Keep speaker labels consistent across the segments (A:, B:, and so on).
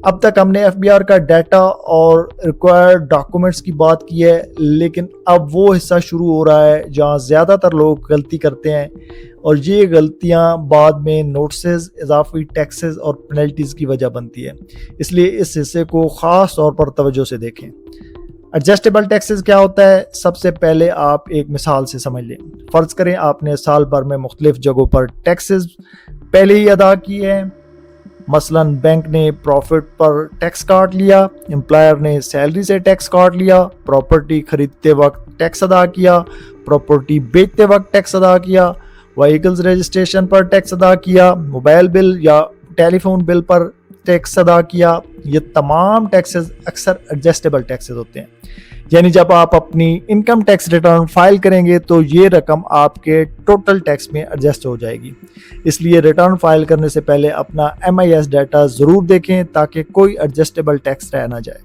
A: اب تک ہم نے ایف بی آر کا ڈیٹا اور ریکوائرڈ ڈاکومنٹس کی بات کی ہے، لیکن اب وہ حصہ شروع ہو رہا ہے جہاں زیادہ تر لوگ غلطی کرتے ہیں، اور یہ غلطیاں بعد میں نوٹسز، اضافی ٹیکسز اور پینلٹیز کی وجہ بنتی ہے۔ اس لیے اس حصے کو خاص طور پر توجہ سے دیکھیں۔ ایڈجسٹیبل ٹیکسز کیا ہوتا ہے؟ سب سے پہلے آپ ایک مثال سے سمجھ لیں۔ فرض کریں آپ نے سال بھر میں مختلف جگہوں پر ٹیکسز پہلے ہی ادا کیے ہیں۔ مثلا بینک نے پروفٹ پر ٹیکس کاٹ لیا، امپلائر نے سیلری سے ٹیکس کاٹ لیا، پراپرٹی خریدتے وقت ٹیکس ادا کیا، پراپرٹی بیچتے وقت ٹیکس ادا کیا، وہیکلز رجسٹریشن پر ٹیکس ادا کیا، موبائل بل یا ٹیلی فون بل پر ٹیکس ادا کیا۔ یہ تمام ٹیکسز اکثر ایڈجسٹیبل ٹیکسز ہوتے ہیں، یعنی جب آپ اپنی انکم ٹیکس ریٹرن فائل کریں گے تو یہ رقم آپ کے ٹوٹل ٹیکس میں ایڈجسٹ ہو جائے گی۔ اس لیے ریٹرن فائل کرنے سے پہلے اپنا MIS ڈیٹا ضرور دیکھیں تاکہ کوئی ایڈجسٹیبل ٹیکس رہ نہ جائے۔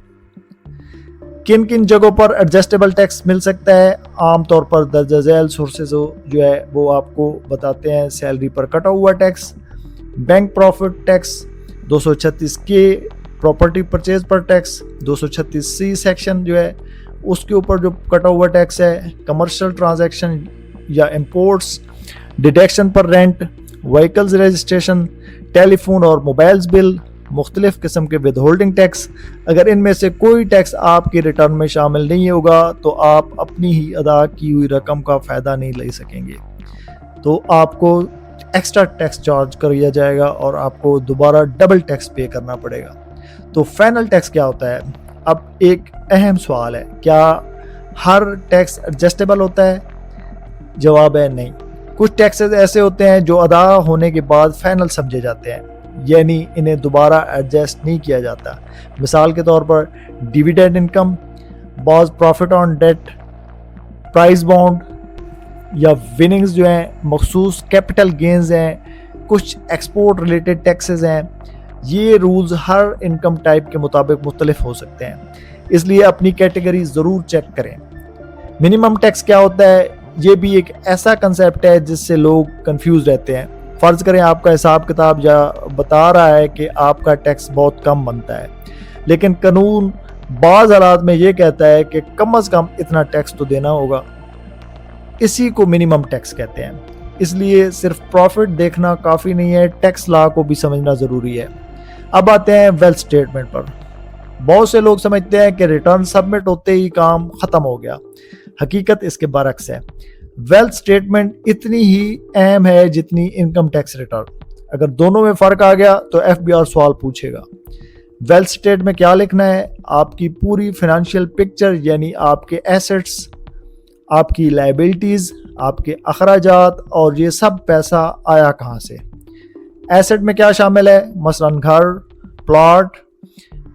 A: کن کن جگہوں پر ایڈجسٹیبل ٹیکس مل سکتا ہے؟ عام طور پر درجہ ذیل سورسز جو ہے وہ آپ کو بتاتے ہیں۔ سیلری پر کٹا ہوا tax, bank profit tax, 236K property purchase پر ٹیکس، 236C سیکشن جو ہے اس کے اوپر جو کٹا ہوا ٹیکس ہے، کمرشل ٹرانزیکشن یا امپورٹس، ڈیڈکشن پر رینٹ، وہیکلز رجسٹریشن، ٹیلی فون اور موبائلز بل، مختلف قسم کے ود ہولڈنگ ٹیکس۔ اگر ان میں سے کوئی ٹیکس آپ کی ریٹرن میں شامل نہیں ہوگا تو آپ اپنی ہی ادا کی ہوئی رقم کا فائدہ نہیں لے سکیں گے، تو آپ کو ایکسٹرا ٹیکس چارج کیا جائے گا اور آپ کو دوبارہ ڈبل ٹیکس پے کرنا پڑے گا۔ تو فائنل ٹیکس کیا ہوتا ہے؟ اب ایک اہم سوال ہے، کیا ہر ٹیکس ایڈجسٹیبل ہوتا ہے؟ جواب ہے نہیں۔ کچھ ٹیکسز ایسے ہوتے ہیں جو ادا ہونے کے بعد فائنل سمجھے جاتے ہیں، یعنی انہیں دوبارہ ایڈجسٹ نہیں کیا جاتا۔ مثال کے طور پر ڈیویڈنڈ انکم، بعض profit on debt, prize bond یا وننگز جو ہیں، مخصوص کیپٹل گینز ہیں، کچھ ایکسپورٹ ریلیٹڈ ٹیکسز ہیں۔ یہ رولز ہر انکم ٹائپ کے مطابق مختلف ہو سکتے ہیں، اس لیے اپنی کیٹیگری ضرور چیک کریں۔ منیمم ٹیکس کیا ہوتا ہے؟ یہ بھی ایک ایسا کنسیپٹ ہے جس سے لوگ کنفیوز رہتے ہیں۔ فرض کریں آپ کا حساب کتاب یا بتا رہا ہے کہ آپ کا ٹیکس بہت کم بنتا ہے، لیکن قانون بعض حالات میں یہ کہتا ہے کہ کم از کم اتنا ٹیکس تو دینا ہوگا۔ اسی کو منیمم ٹیکس کہتے ہیں۔ اس لیے صرف پروفٹ دیکھنا کافی نہیں ہے، ٹیکس لا کو بھی سمجھنا ضروری ہے۔ اب آتے ہیں ویلتھ اسٹیٹمنٹ پر۔ بہت سے لوگ سمجھتے ہیں کہ ریٹرن سبمٹ ہوتے ہی کام ختم ہو گیا، حقیقت اس کے برعکس ہے۔ ویلتھ اسٹیٹمنٹ اتنی ہی اہم ہے جتنی انکم ٹیکس ریٹرن۔ اگر دونوں میں فرق آ گیا تو FBR سوال پوچھے گا۔ ویلتھ اسٹیٹ میں کیا لکھنا ہے؟ آپ کی پوری فائنینشیل پکچر، یعنی آپ کے ایسٹس، آپ کی لائبلٹیز، آپ کے اخراجات، اور یہ سب پیسہ آیا کہاں سے۔ ایسٹ میں کیا شامل ہے؟ مثلا گھر، پلاٹ،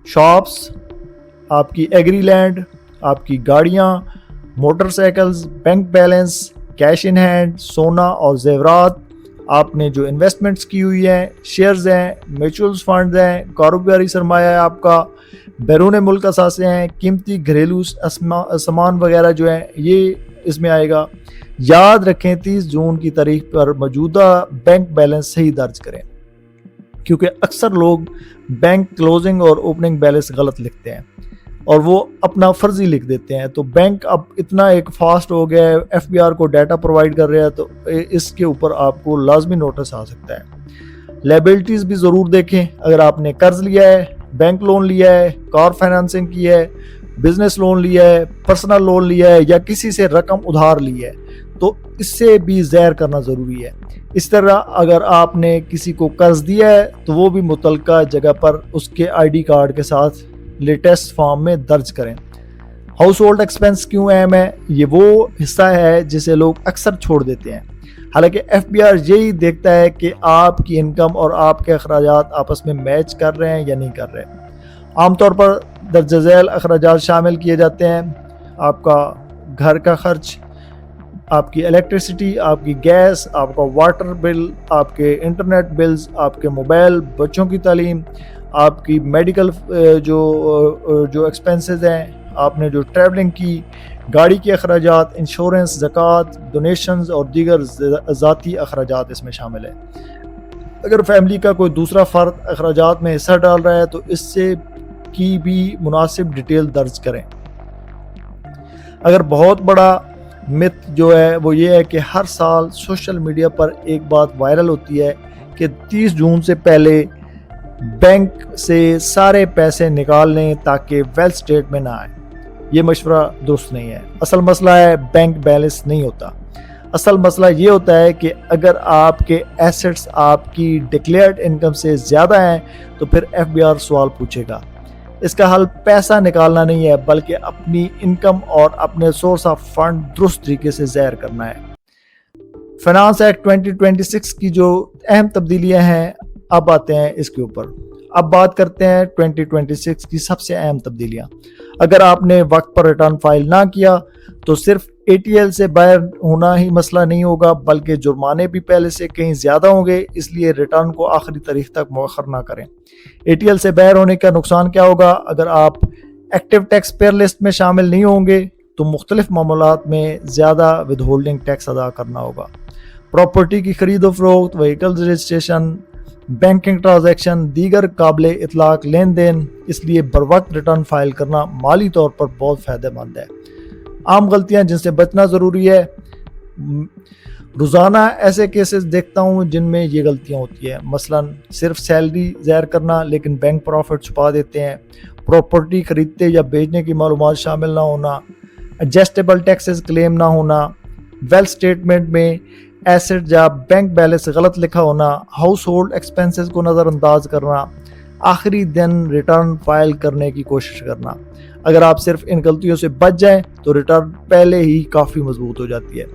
A: شاپس، آپ کی ایگری لینڈ، آپ کی گاڑیاں، motor cycles, bank balance, cash in hand, سونا اور زیورات، آپ نے جو انویسٹمنٹس کی ہوئی ہیں، شیئرز ہیں، میوچولز فنڈز ہیں، کاروباری سرمایہ ہے آپ کا، بیرون ملک اثاثے ہیں، قیمتی گھریلو سامان وغیرہ جو ہیں، یہ اس میں آئے گا۔ یاد رکھیں 30 جون کی تاریخ پر موجودہ بینک بیلنس صحیح درج کریں، کیونکہ اکثر لوگ بینک کلوزنگ اور اوپننگ بیلنس غلط لکھتے ہیں اور وہ اپنا فرضی لکھ دیتے ہیں۔ تو بینک اب اتنا ایک فاسٹ ہو گیا ہے، FBR کو ڈیٹا پرووائڈ کر رہا ہے، تو اس کے اوپر آپ کو لازمی نوٹس آ سکتا ہے۔ لائبلٹیز بھی ضرور دیکھیں۔ اگر آپ نے قرض لیا ہے، بینک لون لیا ہے، کار فائنانسنگ کی ہے، بزنس لون لیا ہے، پرسنل لون لیا ہے، یا کسی سے رقم ادھار لی ہے، تو اس سے بھی ظاہر کرنا ضروری ہے۔ اس طرح اگر آپ نے کسی کو قرض دیا ہے تو وہ بھی متعلقہ جگہ پر اس کے ID کارڈ کے ساتھ لیٹسٹ فارم میں درج کریں۔ ہاؤس ہولڈ ایکسپنس کیوں اہم ہے؟ یہ وہ حصہ ہے جسے لوگ اکثر چھوڑ دیتے ہیں، حالانکہ FBR یہی دیکھتا ہے کہ آپ کی انکم اور آپ کے اخراجات آپس میں میچ کر رہے ہیں یا نہیں کر رہے۔ عام طور پر درجہ ذیل اخراجات شامل کیے جاتے ہیں: آپ کا گھر کا خرچ، آپ کی الیکٹریسٹی، آپ کی گیس، آپ کا واٹر بل، آپ کے انٹرنیٹ بلز، آپ کے موبائل، بچوں کی تعلیم، آپ کی میڈیکل جو ایکسپنسز ہیں، آپ نے جو ٹریولنگ کی، گاڑی کے اخراجات، انشورنس، زکوٰۃ، ڈونیشنز اور دیگر ذاتی اخراجات اس میں شامل ہیں۔ اگر فیملی کا کوئی دوسرا فرد اخراجات میں حصہ ڈال رہا ہے تو اس سے کی بھی مناسب ڈیٹیل درج کریں۔ اگر بہت بڑا مت جو ہے وہ یہ ہے کہ ہر سال سوشل میڈیا پر ایک بات وائرل ہوتی ہے کہ 30 جون سے پہلے بینک سے سارے پیسے نکال لیں تاکہ ویلتھ اسٹیٹ میں نہ آئے، یہ مشورہ درست نہیں ہے۔ اصل مسئلہ ہے بینک بیلنس نہیں ہوتا، اصل مسئلہ یہ ہوتا ہے کہ اگر آپ کے ایسٹس آپ کی ڈکلیئرڈ انکم سے زیادہ ہیں تو پھر ایف بی آر سوال پوچھے گا۔ اس کا حل پیسہ نکالنا نہیں ہے بلکہ اپنی انکم اور اپنے سورس آف فنڈ درست طریقے سے ظاہر کرنا ہے۔ فائنانس ایکٹ 2026 کی جو اہم تبدیلیاں ہیں اب آتے ہیں اس کے اوپر۔ اب بات کرتے ہیں 2026 کی سب سے اہم تبدیلیاں۔ اگر آپ نے وقت پر ریٹرن فائل نہ کیا تو صرف اے ٹی ایل سے باہر ہونا ہی مسئلہ نہیں ہوگا بلکہ جرمانے بھی پہلے سے کہیں زیادہ ہوں گے، اس لیے ریٹرن کو آخری تاریخ تک مؤخر نہ کریں۔ اے ٹی ایل سے باہر ہونے کا نقصان کیا ہوگا؟ اگر آپ ایکٹیو ٹیکس پیئر لسٹ میں شامل نہیں ہوں گے تو مختلف معاملات میں زیادہ ود ہولڈنگ ٹیکس ادا کرنا ہوگا۔ پراپرٹی کی خرید و فروخت، وہیکل رجسٹریشن، بینکنگ ٹرانزیکشن، دیگر قابل اطلاق لین دین، اس لیے بروقت ریٹرن فائل کرنا مالی طور پر بہت فائدہ مند ہے۔ عام غلطیاں جن سے بچنا ضروری ہے، روزانہ ایسے کیسز دیکھتا ہوں جن میں یہ غلطیاں ہوتی ہیں، مثلا صرف سیلری ظاہر کرنا لیکن بینک پروفٹ چھپا دیتے ہیں، پراپرٹی خریدتے یا بیچنے کی معلومات شامل نہ ہونا، ایڈجسٹیبل ٹیکسز کلیم نہ ہونا، ویلتھ اسٹیٹمنٹ میں ایسٹ یا بینک بیلنس غلط لکھا ہونا، ہاؤس ہولڈ ایکسپینسز کو نظر انداز کرنا، آخری دن ریٹرن فائل کرنے کی کوشش کرنا۔ اگر آپ صرف ان غلطیوں سے بچ جائیں تو ریٹرن پہلے ہی کافی مضبوط ہو جاتی ہے۔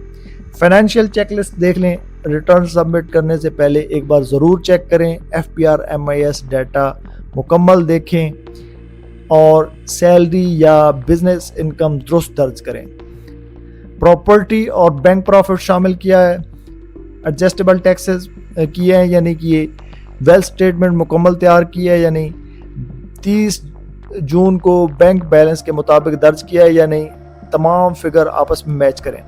A: فائنینشیل چیک لسٹ دیکھ لیں، ریٹرن سبمٹ کرنے سے پہلے ایک بار ضرور چیک کریں، F P R M I S data مکمل دیکھیں اور سیلری یا بزنس انکم درست درج کریں۔ پراپرٹی اور بینک پروفٹ شامل کیا ہے، ایڈجسٹیبل ٹیکسز کیے ہیں یا نہیں کیے، ویلتھ اسٹیٹمنٹ مکمل تیار کی ہے یا نہیں، 30 جون کو بینک بیلنس کے مطابق درج کیا ہے یا نہیں، تمام فگر آپس میں میچ کریں۔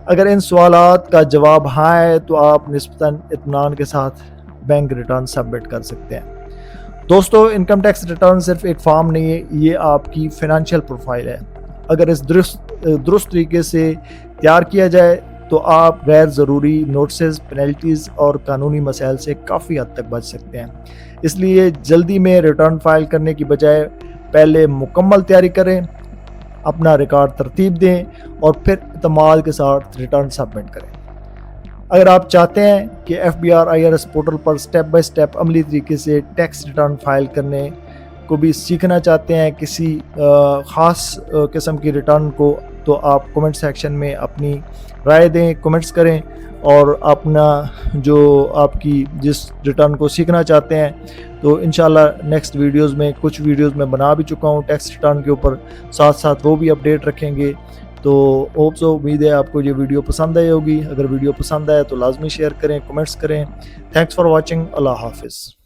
A: اگر ان سوالات کا جواب ہاں ہے تو آپ نسبتاً اطمینان کے ساتھ بینک ریٹرن سبمٹ کر سکتے ہیں۔ دوستو، انکم ٹیکس ریٹرن صرف ایک فارم نہیں ہے، یہ آپ کی فائنینشیل پروفائل ہے۔ اگر اس درست طریقے سے تیار کیا جائے تو آپ غیر ضروری نوٹسز، پینلٹیز اور قانونی مسائل سے کافی حد تک بچ سکتے ہیں۔ اس لیے جلدی میں ریٹرن فائل کرنے کی بجائے پہلے مکمل تیاری کریں، اپنا ریکارڈ ترتیب دیں اور پھر اعتماد کے ساتھ ریٹرن سبمٹ کریں۔ اگر آپ چاہتے ہیں کہ F B R I R S portal پر سٹیپ بائی سٹیپ عملی طریقے سے ٹیکس ریٹرن فائل کرنے کو بھی سیکھنا چاہتے ہیں کسی خاص قسم کی ریٹرن کو، تو آپ کمنٹ سیکشن میں اپنی رائے دیں، کمنٹس کریں اور اپنا جو آپ کی جس ریٹرن کو سیکھنا چاہتے ہیں تو انشاءاللہ نیکسٹ ویڈیوز میں کچھ ویڈیوز میں بنا بھی چکا ہوں ٹیکس ریٹرن کے اوپر، ساتھ ساتھ وہ بھی اپڈیٹ رکھیں گے۔ تو ہوپ سو، امید ہے آپ کو یہ ویڈیو پسند آئی ہوگی۔ اگر ویڈیو پسند آئے تو لازمی شیئر کریں، کمنٹس کریں۔ تھینکس فار واچنگ، اللہ حافظ۔